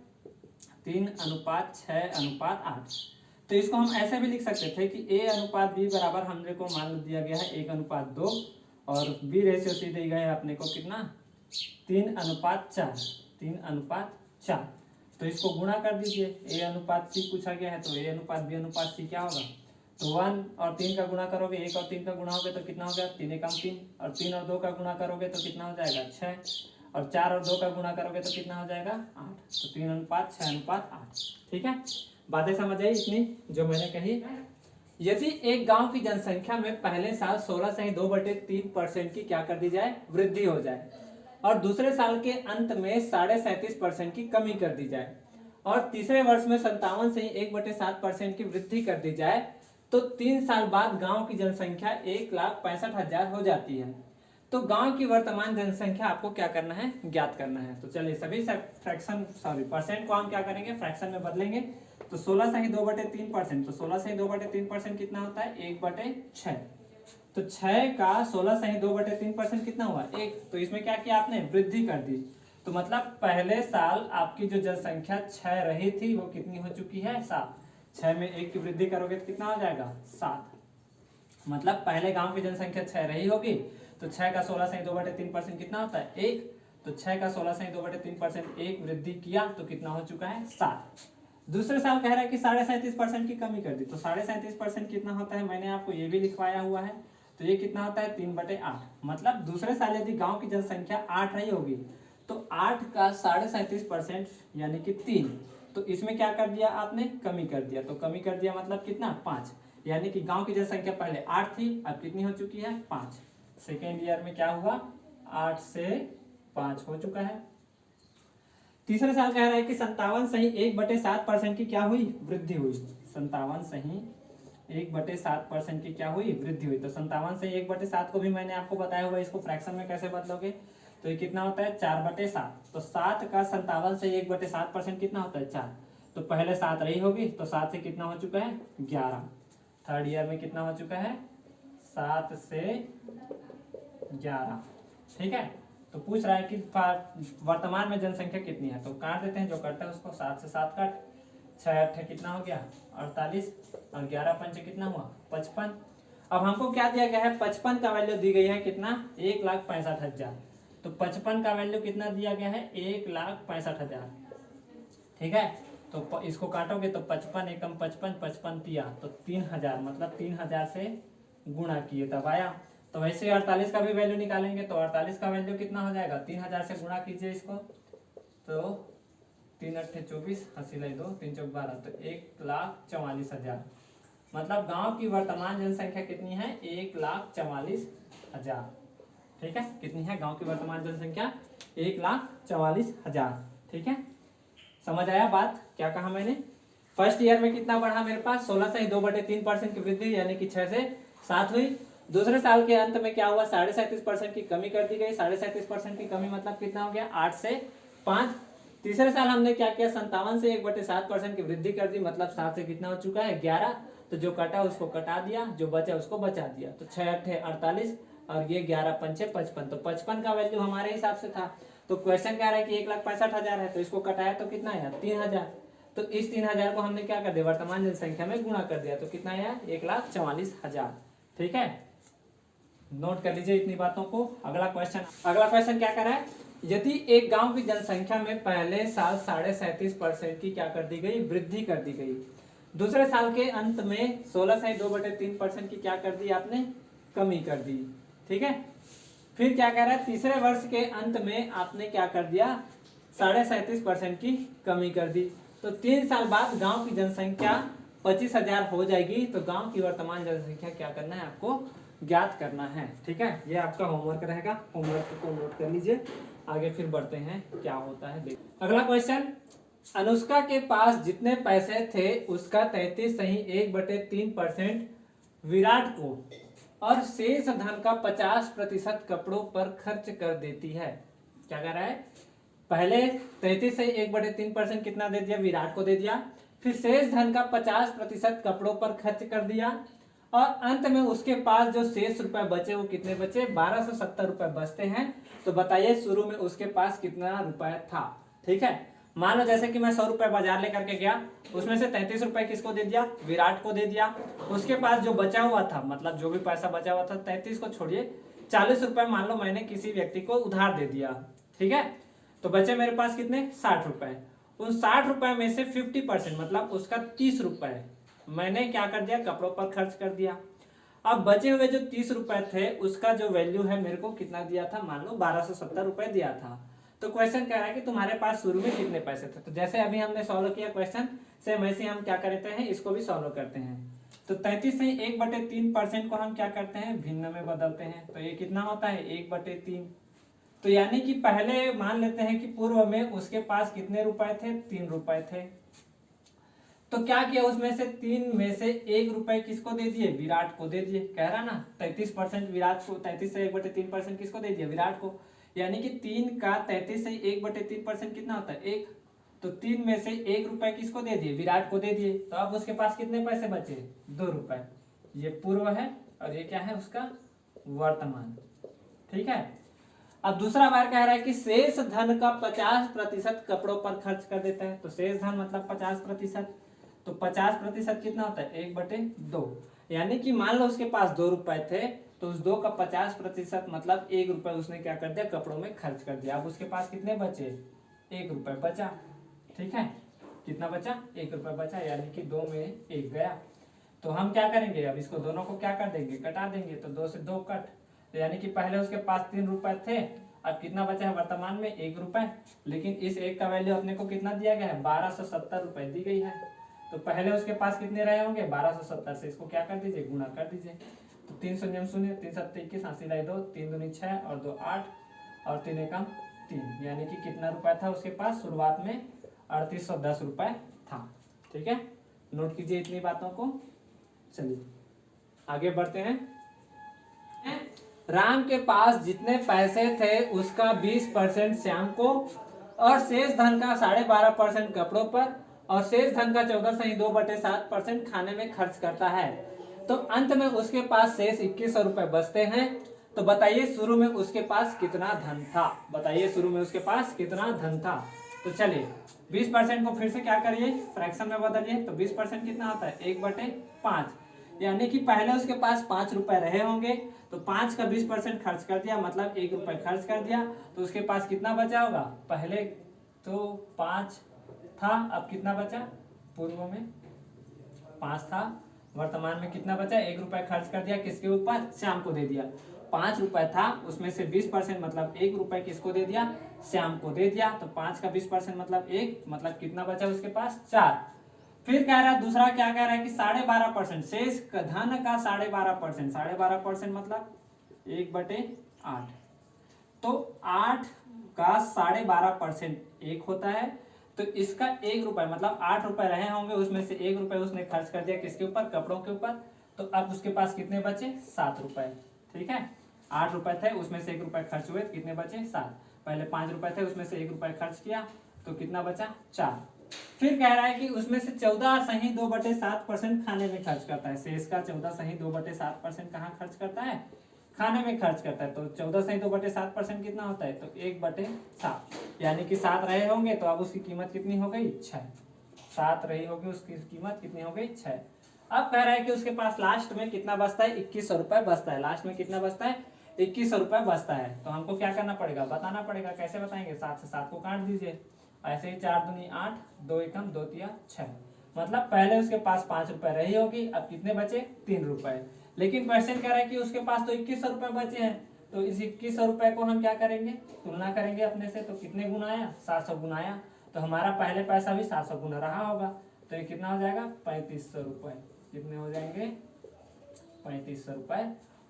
3:6:8। तो इसको हम ऐसे भी लिख सकते थे कि ए अनुपात बी बराबर हमने को मान दिया गया है 1:2, और बी रेशियो सी दी गई है अपने को कितना, 3:4। तो इसको गुणा कर दीजिए, ए अनुपात सी पूछा गया है, तो ए अनुपात बी अनुपात सी क्या होगा, तो 1 और 3 का गुणा करोगे, 1 और 3 का गुणा होगा तो कितना हो गया, 3 एकम 3, और 3 और 2 का गुणा करोगे तो कितना हो जाएगा 6, और 4 और 2 का गुणा करोगे तो कितना हो जाएगा 8। तो 3:6:8, ठीक है। बातें समझ आई इतनी जो मैंने कही। यदि एक गांव की जनसंख्या में पहले साल 16.2/3% की क्या कर दी जाए, वृद्धि हो जाए, और दूसरे साल के अंत में 37.5% की कमी कर दी जाए, और तीसरे वर्ष में 57.1/7% की वृद्धि कर दी जाए, तो 3 साल बाद गांव की जनसंख्या 1,65,000 हो जाती है। तो गांव की वर्तमान जनसंख्या आपको क्या करना है, ज्ञात करना है। तो चलिए सभी परसेंट को हम क्या करेंगे, फ्रैक्शन में बदलेंगे। तो 16/2/3%, तो 16/2/3% कितना होता है, 1/6। तो 6 का 16/2/3% कितना हुआ, 1। तो इसमें क्या किया आपने, वृद्धि कर दी। तो मतलब पहले साल आपकी जो जनसंख्या 6 रही थी वो कितनी हो चुकी है, 7। 6 में 1 की वृद्धि करोगे तो कितना हो जाएगा, 7। मतलब पहले गांव की जनसंख्या 6 रही होगी, तो 6 का 16/2/3% कितना होता है, 1। तो 6 का 16/2/3% 1 वृद्धि किया तो कितना हो चुका है, 7। दूसरे साल कह रहा है कि 37.5% की कमी कर दी, तो 37.5% कितना होता है, मैंने आपको ये भी लिखवाया हुआ है। तो ये कितना होता है, 3/8। मतलब दूसरे साल यदि गांव की जनसंख्या 8 रही होगी, तो 8 का 37.5% यानी कि 3। तो इसमें क्या कर दिया आपने, कमी कर दिया। तो कमी कर दिया मतलब कितना, 5। यानी कि गांव की जनसंख्या पहले 8 थी, अब कितनी हो चुकी है, 5। सेकेंड ईयर में क्या हुआ, 8 से 5 हो चुका है। तीसरे साल कह रहा है कि 57.1/7% की क्या हुई, वृद्धि हुई। 57.1/7% की क्या हुई, वृद्धि हुई। तो 57/1/7 को भी मैंने आपको बताया हुआ, इसको फ्रैक्शन में कैसे बदलोगे। तो ये कितना होता है, 4/7। तो 7 का 57/1/7% कितना होता है, 4। तो पहले 7 रही होगी, तो 7 से कितना हो चुका है, 11। थर्ड ईयर में कितना हो चुका है, 7 से 11, ठीक है। तो पूछ रहा है कि वर्तमान में जनसंख्या कितनी है, तो काट देते हैं, जो करता है उसको। 7 से 7 काट, 6 कितना हो गया, 48, और 11 पंच कितना हुआ, 55। अब हमको क्या दिया गया है, 55 का वैल्यू दी गई है कितना, 1,65,000। तो 55 का वैल्यू कितना दिया गया है, 1,65,000, ठीक है। तो इसको काटोगे तो 55 एकम 55, 55 तिया तो 3,000, मतलब 3,000 से गुणा किए तब आया। तो वैसे 48 का भी वैल्यू निकालेंगे, तो 48 का वैल्यू कितना हो जाएगा, 3,000 से गुणा कीजिए इसको, तो 3 अट्ठे 24, 2 3 चौक 12, तो 1,44,000। मतलब गांव की वर्तमान जनसंख्या कितनी है, 1,44,000, ठीक है। कितनी है गांव की वर्तमान जनसंख्या, 1,44,000, ठीक है। समझ आया बात, क्या कहा मैंने। फर्स्ट ईयर में कितना बढ़ा मेरे पास, 16/2/3% की वृद्धि, यानी कि 6 से 7 हुई। दूसरे साल के अंत में क्या हुआ, 37.5% की कमी कर दी गई। 37.5% की कमी मतलब कितना हो गया, 8 से 5। तीसरे साल हमने क्या किया, 57 से 1/7% की वृद्धि कर दी, मतलब 7 से कितना हो चुका है, 11। तो जो कटा उसको कटा दिया, जो बचा उसको बचा दिया। तो 6 अट्ठे 48, और ये 11 पंचे 55। तो 55 का वैल्यू हमारे हिसाब से था। तो क्वेश्चन कह रहा है कि 1,65,000 है, तो इसको कटाया तो कितना आया, 3,000। तो इस 3000 को हमने क्या कर दिया, वर्तमान जनसंख्या में गुणा कर दिया, तो कितना आया 1,44,000। ठीक है, नोट कर लीजिए इतनी बातों को। अगला क्वेश्चन क्या कर रहा है, यदि एक गांव की जनसंख्या में पहले साल 37.5% की क्या कर दी गई, वृद्धि कर दी गई, दूसरे साल के अंत में 16.2/3% की क्या कर दी आपने, कमी कर दी। ठीक है, फिर क्या कह रहा है, तीसरे वर्ष के अंत में आपने क्या कर दिया, 37.5% की कमी कर दी, तो 3 साल बाद गांव की जनसंख्या 25,000 हो जाएगी। तो गांव की वर्तमान जनसंख्या क्या करना है, आपको ज्ञात करना है। ठीक है, ये आपका होमवर्क रहेगा, होमवर्क को नोट कर लीजिए, आगे फिर बढ़ते हैं क्या होता है। अगला क्वेश्चन, अनुष्का के पास जितने पैसे थे उसका 33.1/3% विराट को और शेष धन का 50% कपड़ों पर खर्च कर देती है। क्या कह रहा है, पहले 33.1/3% कितना दे दिया, विराट को दे दिया, फिर शेष धन का 50% कपड़ों पर खर्च कर दिया, और अंत में उसके पास जो शेष रुपए बचे वो कितने बचे, 1270 रुपए बचते हैं। तो बताइए शुरू में उसके पास कितना रुपए था। ठीक है, मान लो जैसे कि मैं 100 रुपए बाजार लेकर के गया, उसमें से 33 रुपए किसको दे दिया, विराट को दे दिया। उसके पास जो बचा हुआ था, मतलब जो भी पैसा बचा हुआ था, 33 को छोड़िए, 40 रुपए मान लो मैंने किसी व्यक्ति को उधार दे दिया। ठीक है, तो बचे मेरे पास कितने, 60 रुपए। उन 60 रुपए में से 50% मतलब उसका 30 रुपए मैंने क्या कर दिया, कपड़ों पर खर्च कर दिया। अब बचे हुए जो 30 रुपए थे उसका जो वैल्यू है मेरे को कितना दिया था, मान लो 1270 रुपए दिया था। तो क्वेश्चन कह रहा है कि तुम्हारे पास शुरू में कितने पैसे थे। तो जैसे अभी हमने सॉल्व किया क्वेश्चन, सेम वैसे हम क्या करते हैं, इसको भी सॉल्व करते हैं। तो 33 से 1/3% को हम क्या करते हैं, भिन्न में बदलते हैं, तो ये कितना होता है, 1/3। तो यानी कि पहले मान लेते हैं कि पूर्व में उसके पास कितने रुपए थे, 3 रुपए थे। तो क्या किया, उसमें से 3 में से 1 रुपए किसको दे दिए, विराट को दे दिए। कह रहा ना 33% विराट को, 33 से 1/3% किसको दे दिया, विराट को। यानी कि 3 का 33 से 1/3% कितना होता है, 1। तो 3 में से 1 रुपए किसको दे दिए, विराट को दे दिए। तो अब उसके पास कितने पैसे बचे, 2 रुपए। ये पूर्व है और ये क्या है, उसका वर्तमान। ठीक है, अब दूसरा बार कह रहा है कि शेष धन का 50% कपड़ों पर खर्च कर देता है। तो शेष धन मतलब 50%, तो 50% कितना होता है, 1/2। यानी कि मान लो उसके पास 2 रुपए थे, तो उस 2 का 50% मतलब 1 रुपए उसने क्या कर दिया, कपड़ों में खर्च कर दिया। अब उसके पास कितने बचे, 1 रुपए बचा। ठीक है, कितना बचा, 1 रुपए बचा, यानी कि 2 में 1 गया। तो हम क्या करेंगे, अब इसको दोनों को क्या कर देंगे, कटा देंगे। तो 2 से 2 कट, तो यानी कि पहले उसके पास 3 रुपए थे, अब कितना बचा है वर्तमान में, 1 रुपए। लेकिन इस 1 का वैल्यू अपने को कितना दिया गया है, 1270 रुपए दी गई है। तो पहले उसके पास कितने रहे होंगे, 1270 से इसको क्या कर दीजिए, गुणा कर दीजिए। तो 3 शून्य 0, 3 7 21, 80 2, 3 दूनी 6 और 2 8 और 3 एकम 3, यानी कि कितना रुपया था उसके पास शुरुआत में, 3810 रुपए था। ठीक है, नोट कीजिए इतनी बातों को। चलिए आगे बढ़ते हैं। राम के पास जितने पैसे थे उसका 20% श्याम को और शेष धन का 12.5% कपड़ों पर और शेष धन का 14.2/7% खाने में खर्च करता है। तो अंत में उसके पास शेष 2100 रुपए बचते हैं। तो बताइए शुरू में उसके पास कितना धन था, बताइए शुरू में उसके पास कितना धन था। तो चलिए 20% को फिर से क्या करिए, फ्रैक्शन में बदलिए। तो 20% कितना होता है, 1/5। यानी कि पहले उसके पास 5 रुपए रहे होंगे, तो 5 का 20% खर्च कर दिया, मतलब 1 रुपए खर्च कर दिया। तो उसके पास कितना बचा होगा, पहले तो 5 था, अब कितना बचा, पूर्व में 5 था, वर्तमान में कितना बचा, 1 रुपए खर्च कर दिया, किसके ऊपर, श्याम को दे दिया। 5 रुपए था, उसमें से 20% मतलब 1 रुपए किसको दे दिया, श्याम को दे दिया। तो 5 का 20% मतलब 1, मतलब कितना बचा उसके पास, 4। फिर कह रहा है दूसरा, क्या कह रहा है कि 12.5% शेष धन का 12.5%, 12.5% मतलब 1/8। तो 8 का 12.5% 1 होता है। तो इसका 1 रुपए मतलब 8 रुपए रहे होंगे, उसमें से 1 रुपए उसने खर्च कर दिया किसके ऊपर, कपड़ों के ऊपर। तो अब उसके पास कितने बचे, 7 रुपए। ठीक है, 8 रुपए थे, उसमें से 1 रुपए खर्च हुए, कितने बचे, 7। पहले 5 रुपए थे, उसमें से 1 रुपए खर्च किया, तो कितना बचा, 4। फिर कह रहा है कि उसमें से 14.2/7% खाने में खर्च करता है। शेष का 14.2/7% कहाँ खर्च करता है, खाने में खर्च करता है। तो 14.2/7% कितना होता है, तो 1/7, यानी कि 7 रहे होंगे। तो अब उसकी कीमत कितनी हो गई, 6। 7 रही होगी, उसकी कीमत कितनी हो गई 6। अब कह रहा है कि उसके पास लास्ट में कितना बचता है, 2100 रुपए बचता है। लास्ट में कितना बचता है, 2100 रुपए बचता है। तो हमको क्या करना पड़ेगा, बताना पड़ेगा। कैसे बताएंगे, 7 से 7 को काट दीजिए, ऐसे ही 4 दूनी 8, 2 एकम 2 तिया 6। मतलब पहले उसके पास 5 रुपए रही होगी, अब कितने बचे, 3 रुपए। लेकिन क्वेश्चन कह रहा है कि उसके पास तो 2100 रुपए बचे हैं, तो इस 2100 रुपए को हम क्या करेंगे, तुलना करेंगे अपने से। तो कितने गुना आया, 700 गुना आया। तो हमारा पहले पैसा भी 700 गुना रहा होगा, तो ये कितना हो जाएगा, 3500 रुपए। कितने हो जाएंगे, 3500 रुपए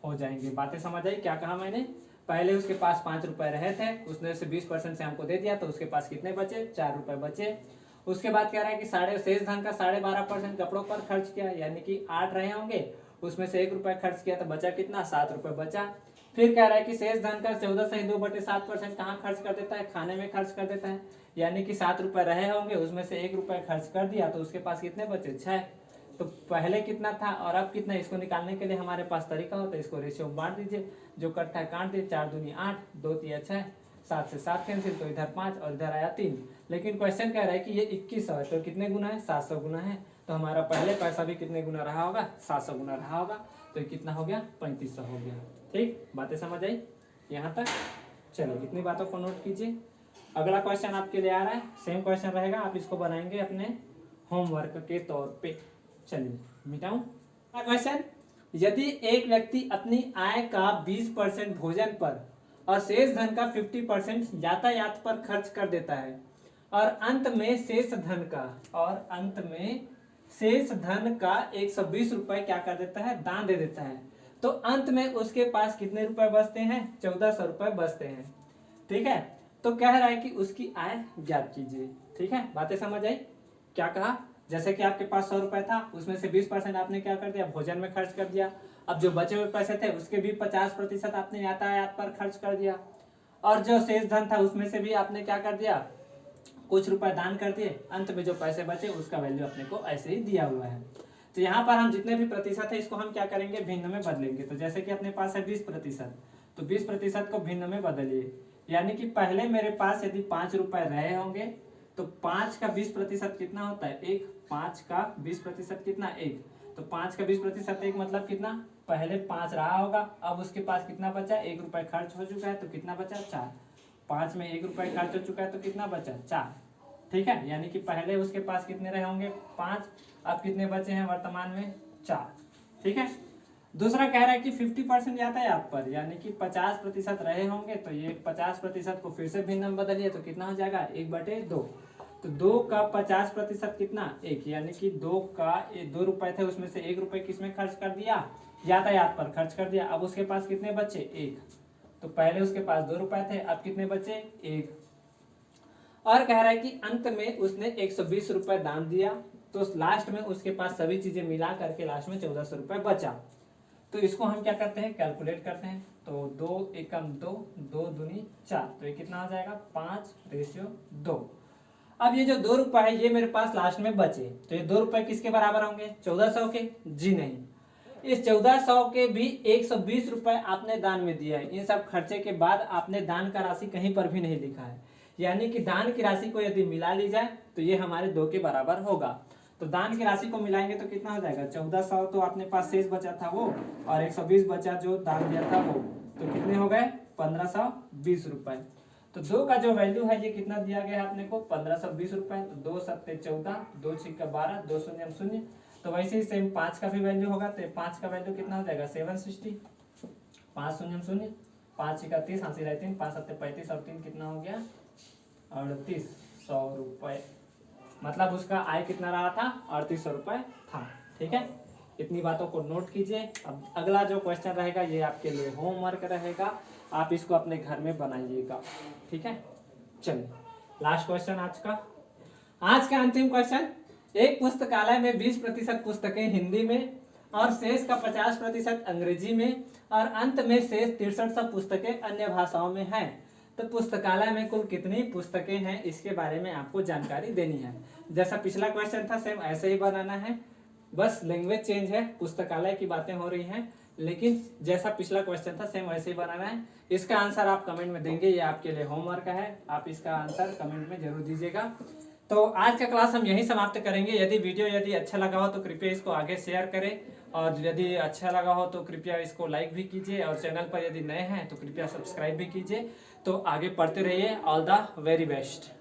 हो जाएंगे। बातें समझ आई, क्या कहा मैंने, पहले उसके पास 5 रुपए रहे थे, उसने से 20% से हमको दे दिया, तो उसके पास कितने बचे, 4 रुपए बचे। उसके बाद कह रहा है कि शेष धन का 12.5% कपड़ों पर खर्च किया, यानी कि 8 रहे होंगे, उसमें से 1 रुपए खर्च किया, तो बचा कितना, 7 रुपए बचा। फिर कह रहा है कि शेष धन का 14.2/7% कहाँ खर्च कर देता है, खाने में खर्च कर देता है, यानी कि 7 रुपए रहे होंगे, उसमें से 1 रुपए खर्च कर दिया, तो उसके पास कितने बचे, 6। तो पहले कितना था और अब कितना, इसको निकालने के लिए हमारे पास तरीका होता है, इसको रेशियो में बांट दीजिए, जो कट्ठा काट दिए, 4 दूनी 8, 2 तिया 6, 7 से 7 कैंसिल, तो इधर 5 और इधर आया 3। लेकिन क्वेश्चन कह रहा है कि ये 2100 है, तो कितने गुना है, 700 गुना है। तो हमारा पहले पैसा भी कितने गुना रहा होगा, 700 गुना रहा होगा। तो कितना हो गया, 3500 हो गया। ठीक, बातें समझ आई यहाँ तक। चलो इतनी बातों को नोट कीजिए। अगला क्वेश्चन आपके लिए आ रहा है, सेम क्वेश्चन रहेगा, आप इसको बनाएंगे अपने होमवर्क के तौर पे। चलिए मिटाऊं क्वेश्चन। यदि एक व्यक्ति अपनी आय का 20% भोजन पर और शेष धन का 50% यातायात पर खर्च कर देता है और अंत में शेष धन का 120 रुपए क्या कर देता है, दान दे देता है, तो अंत में उसके पास कितने रुपए बचते हैं, 1400 रुपए बचते हैं। ठीक है, तो कह रहा है कि उसकी आय ज्ञात कीजिए। ठीक है, बातें समझ आई, क्या कहा, जैसे कि आपके पास 100 रुपए था, उसमें से 20% आपने क्या कर दिया, भोजन में खर्च कर दिया। अब जो बचे हुए पैसे थे उसके भी 50% आपने यातायात पर खर्च कर दिया, और जो शेष धन था उसमें से भी आपने क्या कर दिया, कुछ रुपए दान कर दिए। अंत में जो पैसे बचे उसका वैल्यू अपने को ऐसे ही दिया हुआ है। तो यहाँ पर हम जितने भी प्रतिशत है इसको हम क्या करेंगे, भिन्न में बदलेंगे। तो जैसे कि अपने पास है 20%, तो 20% को भिन्न में बदलिए, यानी कि पहले मेरे पास यदि 5 रुपए रहे होंगे, तो 5 का 20% कितना होता है, 1। 5 का 20% कितना, 1। तो 5 का 20% 1 मतलब कितना, पहले 5 रहा होगा, अब उसके पास कितना बचा, 1 रुपए खर्च हो चुका है, तो कितना बचा, 4। 5 में 1 रुपए खर्च हो चुका है, तो कितना बचा, 4। ठीक है, यानी कि पहले उसके पास कितने रहे होंगे, 5, अब कितने बचे हैं वर्तमान में, 4। ठीक है, दूसरा कह रहा है कि 50% यातायात पर, यानी कि 50% रहे होंगे, तो ये 50% को फिर से भिन्न में बदलिए, तो कितना हो जाएगा, 1/2। तो 2 का 50% कितना, 1, यानी कि 2 का 2 रुपए थे, उसमें से 1 रुपए किसमें खर्च कर दिया, यातायात पर खर्च कर दिया। अब उसके पास कितने बचे, 1। तो पहले उसके पास 2 रुपए थे, अब कितने बचे, 1। और कह रहा है कि अंत में उसने 120 रुपए दान दिया, तो लास्ट में उसके पास सभी चीजें मिला करके लास्ट में 1400 रुपए बचा। तो इसको हम क्या करते हैं, कैलकुलेट करते हैं। तो 2 एकम 2, 2 दूनी 4, तो ये कितना हो जाएगा, 5:2। अब ये जो 2 रुपए है ये मेरे पास लास्ट में बचे, तो ये 2 रुपए किसके बराबर होंगे, 1400 के, जी नहीं। इस 1400 के भी 120 रुपए आपने दान में दिया है। इन सब खर्चे के बाद आपने दान का राशि कहीं पर भी नहीं लिखा है, यानी कि दान की राशि को यदि मिला ली जाए तो ये हमारे 2 के बराबर होगा। तो दान की राशि को मिलाएंगे तो कितना हो जाएगा, 1400 तो अपने पास शेष बचा था वो, और 120 बचा जो दान दिया था वो, तो कितने हो गए, 1520 रुपए। तो 2 का जो वैल्यू है ये कितना दिया गया है अपने को, 1520 रुपए। तो 2 7 14, 2 6 12, 2 0 0। तो वैसे ही सेम 5 का भी वैल्यू होगा, तो 5 का वैल्यू कितना हो जाएगा, 760। 5 0 0, 5 6 30, 8 3, 5 7 35 और 3 कितना हो गया, 3800 रुपए। मतलब उसका आय कितना रहा था, 3800 रुपए था। ठीक है, इतनी बातों को नोट कीजिए। अब अगला जो क्वेश्चन रहेगा ये आपके लिए होमवर्क रहेगा, आप इसको अपने घर में बनाइएगा। ठीक है, चलिए लास्ट क्वेश्चन आज का अंतिम क्वेश्चन। एक पुस्तकालय में 20% पुस्तकें हिंदी में और शेष का 50% अंग्रेजी में और अंत में शेष 6300 पुस्तकें अन्य भाषाओं में हैं। तो पुस्तकालय में कुल कितनी पुस्तकें हैं, इसके बारे में आपको जानकारी देनी है। जैसा पिछला क्वेश्चन था सेम ऐसे ही बनाना है, बस लैंग्वेज चेंज है, पुस्तकालय की बातें हो रही हैं, लेकिन जैसा पिछला क्वेश्चन था सेम वैसे ही बनाना है। इसका आंसर आप कमेंट में देंगे, ये आपके लिए होमवर्क है, आप इसका आंसर कमेंट में जरूर दीजिएगा। तो आज का क्लास हम यहीं समाप्त करेंगे। यदि वीडियो अच्छा लगा हो तो कृपया इसको आगे शेयर करें, और यदि अच्छा लगा हो तो कृपया इसको लाइक भी कीजिए, और चैनल पर यदि नए हैं तो कृपया सब्सक्राइब भी कीजिए। तो आगे पढ़ते रहिए। All the very best.